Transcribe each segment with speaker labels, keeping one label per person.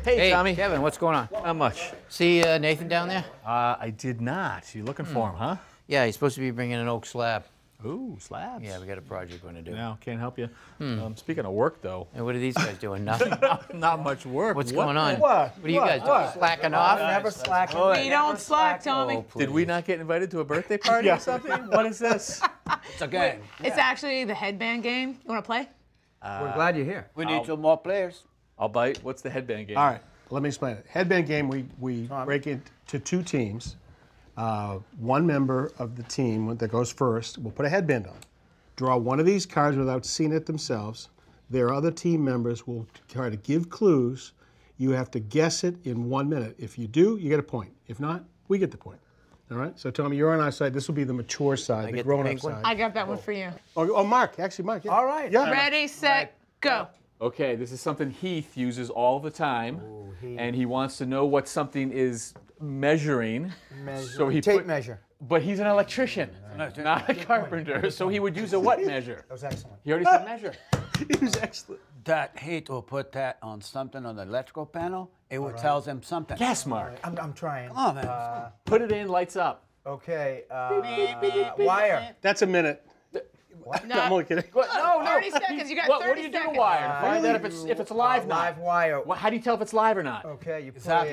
Speaker 1: Hey, Tommy.
Speaker 2: Kevin, what's going on?
Speaker 1: Not much.
Speaker 2: See Nathan down there?
Speaker 1: I did not. You looking for him, huh?
Speaker 2: Yeah, he's supposed to be bringing an oak slab.
Speaker 1: Ooh, slabs.
Speaker 2: Yeah, we got a project we're going to do.
Speaker 1: No, can't help you. Speaking of work, though.
Speaker 2: And what are these guys doing? Nothing?
Speaker 1: Not much work.
Speaker 2: What's going on?
Speaker 3: What?
Speaker 2: What are you guys doing? Slacking off?
Speaker 3: Never slacking.
Speaker 4: We don't slack, Tommy.
Speaker 1: Did we not get invited to a birthday party or something? What is this?
Speaker 2: It's a game.
Speaker 4: It's actually the headband game. You want to play?
Speaker 3: We're glad you're here.
Speaker 5: We need some more players.
Speaker 1: I'll bite. What's the headband game?
Speaker 3: All right, let me explain it. Headband game, we break it to 2 teams. One member of the team that goes first will put a headband on. Draw one of these cards without seeing it themselves. Their other team members will try to give clues. You have to guess it in 1 minute. If you do, you get a point. If not, we get the point. All right? So, Tommy, you're on our side. This will be the mature side, the grown-up side.
Speaker 4: I got that one for you.
Speaker 3: Oh, Mark. Actually, Mark. Yeah.
Speaker 5: All right.
Speaker 3: Yeah.
Speaker 4: Ready, set, go.
Speaker 1: Okay, this is something Heath uses all the time, and he wants to know what something is measuring. So he
Speaker 5: Tape measure.
Speaker 1: But he's an electrician, not a carpenter, so he would use a what measure?
Speaker 3: That was excellent.
Speaker 1: He already said measure.
Speaker 3: He was excellent.
Speaker 5: That heat will put that on something on the electrical panel. It will tell them something.
Speaker 1: Yes, Mark.
Speaker 6: I'm trying.
Speaker 5: Come on, man.
Speaker 1: Put it in, lights up.
Speaker 6: Okay. Wire.
Speaker 3: That's a minute.
Speaker 4: No.
Speaker 3: I'm only kidding.
Speaker 1: No,
Speaker 4: 30 seconds. You got 30
Speaker 1: What do you do
Speaker 4: seconds.
Speaker 1: to wire? Find out if it's live or not.
Speaker 6: Live wire.
Speaker 1: How do you tell if it's live or not?
Speaker 6: Okay, you put
Speaker 5: Zap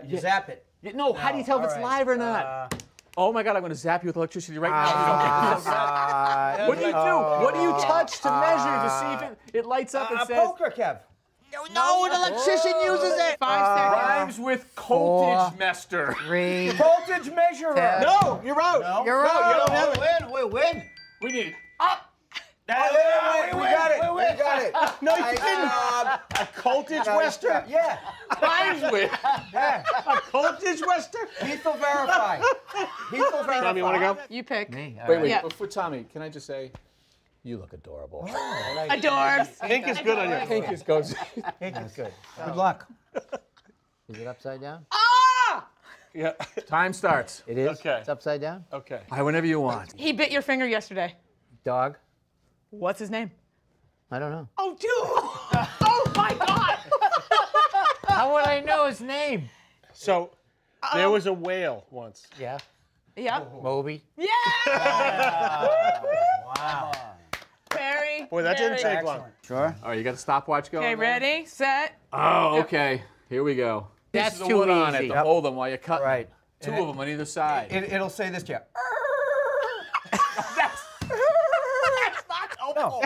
Speaker 6: you zap it.
Speaker 1: No, how do you tell if it's
Speaker 6: all right.
Speaker 1: live or not? Oh my God, I'm going to zap you with electricity right now. What do you do? What do you touch to measure to see if it lights up and
Speaker 6: A
Speaker 1: says?
Speaker 6: poker, Kev.
Speaker 5: No, an electrician uses it.
Speaker 4: 5 seconds.
Speaker 1: Rhymes with voltage mester.
Speaker 2: 3.
Speaker 6: Voltage measurer.
Speaker 3: No, you're out.
Speaker 6: No.
Speaker 2: You're out.
Speaker 3: You don't have it.
Speaker 5: We win.
Speaker 1: We need it.
Speaker 6: We got it. We got it.
Speaker 3: No, you didn't. A Coltage Wester?
Speaker 6: Yeah.
Speaker 1: Rhymes with.
Speaker 6: Yeah.
Speaker 3: A Coltage Wester?
Speaker 6: Heath will verify. Heath will verify.
Speaker 3: Tommy, you want to go?
Speaker 4: You pick.
Speaker 2: Me? All
Speaker 1: Wait,
Speaker 2: right.
Speaker 1: wait.
Speaker 4: Yeah.
Speaker 1: Before Tommy, can I just say, you look adorable.
Speaker 4: Adorbs.
Speaker 3: Pink is good on you.
Speaker 1: Pink is goes.
Speaker 6: Pink is good.
Speaker 5: Good luck.
Speaker 2: Is it upside down?
Speaker 3: Yeah.
Speaker 1: Time starts.
Speaker 2: It is?
Speaker 3: Okay.
Speaker 2: It's upside down?
Speaker 3: Okay.
Speaker 1: All right, whenever you want.
Speaker 4: He bit your finger yesterday.
Speaker 2: Dog?
Speaker 4: What's his name?
Speaker 2: I don't know.
Speaker 4: Oh, dude. Oh, my God.
Speaker 2: How would I know his name?
Speaker 3: So, there was a whale once.
Speaker 2: Yeah.
Speaker 4: Yeah.
Speaker 2: Moby?
Speaker 4: Yeah.
Speaker 6: Wow.
Speaker 4: Very.
Speaker 3: Boy, that didn't
Speaker 4: very-
Speaker 3: take long.
Speaker 5: Sure.
Speaker 1: All right, you got the stopwatch going?
Speaker 4: Okay, ready, set.
Speaker 1: Oh, okay. Here we go.
Speaker 2: That's
Speaker 1: This is
Speaker 2: too
Speaker 1: the wood on it
Speaker 2: easy.
Speaker 1: to hold them while you cut.
Speaker 6: Right.
Speaker 1: Two of them on either side.
Speaker 6: It'll say this to you.
Speaker 1: That's not helpful.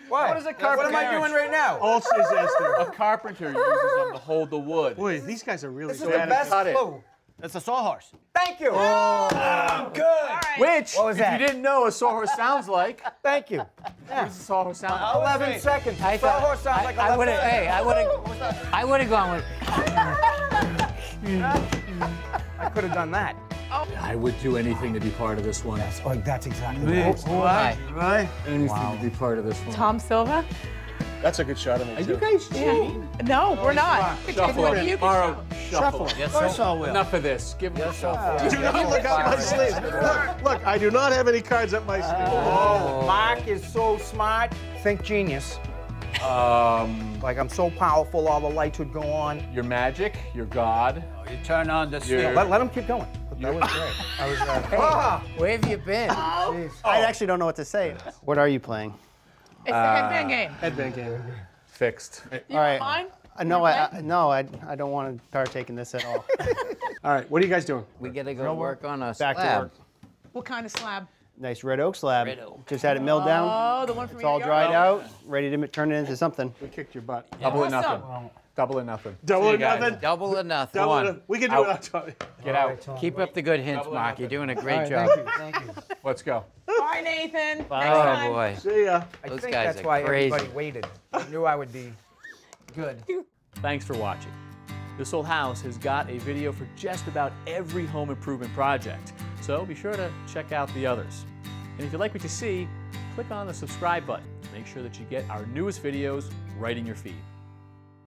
Speaker 6: What
Speaker 1: is a carpenter?
Speaker 6: What am I doing right now?
Speaker 3: Also, Esther.
Speaker 1: A carpenter uses them to hold the wood.
Speaker 3: Boy, these guys are really
Speaker 6: This is
Speaker 3: bad
Speaker 6: the
Speaker 3: at
Speaker 6: best
Speaker 1: cut it.
Speaker 6: clue.
Speaker 5: It's a sawhorse.
Speaker 6: Thank you. Good.
Speaker 1: Which,
Speaker 6: What was
Speaker 1: if
Speaker 6: that?
Speaker 1: you didn't know, a sawhorse sounds like.
Speaker 6: Thank you.
Speaker 1: What does a sawhorse sound like?
Speaker 6: 11 seconds.
Speaker 2: I thought,
Speaker 6: Sawhorse sounds like 11
Speaker 2: I would have.
Speaker 6: seconds.
Speaker 2: Hey, I would have gone with.
Speaker 6: I could have done that.
Speaker 1: I would do anything to be part of this one.
Speaker 6: Oh, that's exactly right.
Speaker 2: Who am I?
Speaker 5: Right?
Speaker 1: Anything to be part of this one.
Speaker 4: Tom Silva?
Speaker 3: That's a good shot of me,
Speaker 1: Are you
Speaker 3: too.
Speaker 1: guys cheating?
Speaker 4: No, we're not.
Speaker 1: Shuffle
Speaker 4: You
Speaker 1: it.
Speaker 4: can
Speaker 1: Mauro, shuffle.
Speaker 2: Yes,
Speaker 5: Of course
Speaker 2: sir.
Speaker 5: I will.
Speaker 1: Enough of this. Give them a
Speaker 3: Do not look up my sleeves. Look, I do not have any cards up my sleeve.
Speaker 6: Mark is so smart. Think genius. Like I'm so powerful, all the lights would go on.
Speaker 1: Your magic, your god.
Speaker 5: You turn on the
Speaker 1: You're-
Speaker 5: switch.
Speaker 6: Let him keep going. That was great. I was
Speaker 2: Where have you been?
Speaker 7: I actually don't know what to say. What are you playing?
Speaker 4: It's the headband game.
Speaker 3: Headband game.
Speaker 1: Fixed.
Speaker 4: You
Speaker 7: All right.
Speaker 4: fine?
Speaker 7: No, I don't want to partake in this at all.
Speaker 3: All right, what are you guys doing?
Speaker 2: We got to go work on a
Speaker 7: Back to
Speaker 2: slab.
Speaker 7: work.
Speaker 4: What kind of slab?
Speaker 7: Nice red oak slab.
Speaker 2: Red oak.
Speaker 7: Just had it milled down.
Speaker 4: Oh, the one from
Speaker 7: It's all dried out, ready to turn it into something.
Speaker 3: We kicked your butt.
Speaker 1: Double or
Speaker 4: Awesome.
Speaker 1: nothing. Double or nothing.
Speaker 3: Double
Speaker 1: See
Speaker 3: or
Speaker 1: you guys.
Speaker 3: nothing?
Speaker 2: Double or nothing.
Speaker 3: Double
Speaker 1: on.
Speaker 3: or- We can do
Speaker 1: Out.
Speaker 3: it on Tommy.
Speaker 1: Get out.
Speaker 2: Keep up the good hints,
Speaker 1: Double or
Speaker 2: Mark.
Speaker 1: nothing.
Speaker 2: You're doing a great
Speaker 7: All
Speaker 2: job.
Speaker 7: right, thank you.
Speaker 1: Let's go.
Speaker 4: Bye, Nathan.
Speaker 2: Oh,
Speaker 4: Next time.
Speaker 2: boy.
Speaker 3: See ya.
Speaker 6: I
Speaker 2: Those
Speaker 6: think
Speaker 2: guys
Speaker 6: that's
Speaker 2: are
Speaker 6: why
Speaker 2: crazy.
Speaker 6: everybody waited. I knew I would be good.
Speaker 1: Thanks for watching. This Old House has got a video for just about every home improvement project, so be sure to check out the others. And if you like what you see, click on the subscribe button to make sure that you get our newest videos right in your feed.